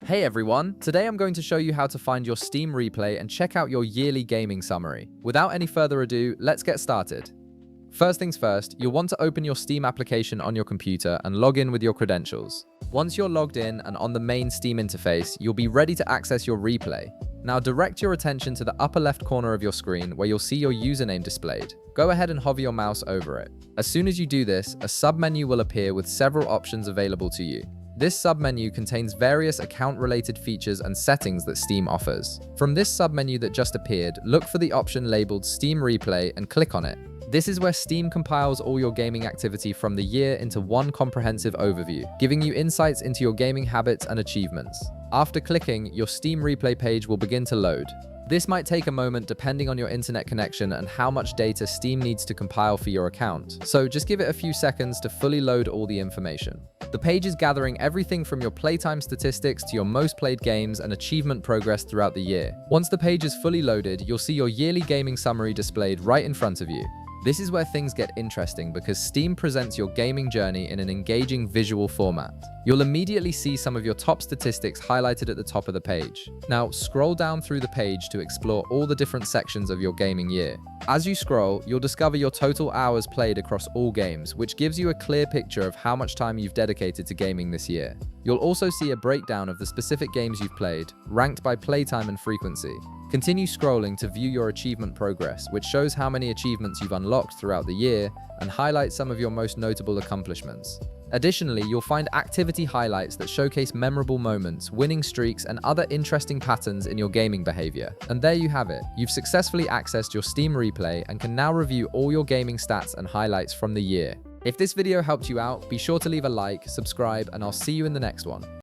Hey everyone, today I'm going to show you how to find your Steam replay and check out your yearly gaming summary. Without any further ado, let's get started. First things first, you'll want to open your Steam application on your computer and log in with your credentials. Once you're logged in and on the main Steam interface, you'll be ready to access your replay. Now direct your attention to the upper left corner of your screen where you'll see your username displayed. Go ahead and hover your mouse over it. As soon as you do this, a submenu will appear with several options available to you. This submenu contains various account-related features and settings that Steam offers. From this submenu that just appeared, look for the option labeled Steam Replay and click on it. This is where Steam compiles all your gaming activity from the year into one comprehensive overview, giving you insights into your gaming habits and achievements. After clicking, your Steam Replay page will begin to load. This might take a moment depending on your internet connection and how much data Steam needs to compile for your account, so just give it a few seconds to fully load all the information. The page is gathering everything from your playtime statistics to your most played games and achievement progress throughout the year. Once the page is fully loaded, you'll see your yearly gaming summary displayed right in front of you. This is where things get interesting because Steam presents your gaming journey in an engaging visual format. You'll immediately see some of your top statistics highlighted at the top of the page. Now, scroll down through the page to explore all the different sections of your gaming year. As you scroll, you'll discover your total hours played across all games, which gives you a clear picture of how much time you've dedicated to gaming this year. You'll also see a breakdown of the specific games you've played, ranked by playtime and frequency. Continue scrolling to view your achievement progress, which shows how many achievements you've unlocked throughout the year and highlights some of your most notable accomplishments. Additionally, you'll find activity highlights that showcase memorable moments, winning streaks, and other interesting patterns in your gaming behavior. And there you have it. You've successfully accessed your Steam replay and can now review all your gaming stats and highlights from the year. If this video helped you out, be sure to leave a like, subscribe, and I'll see you in the next one.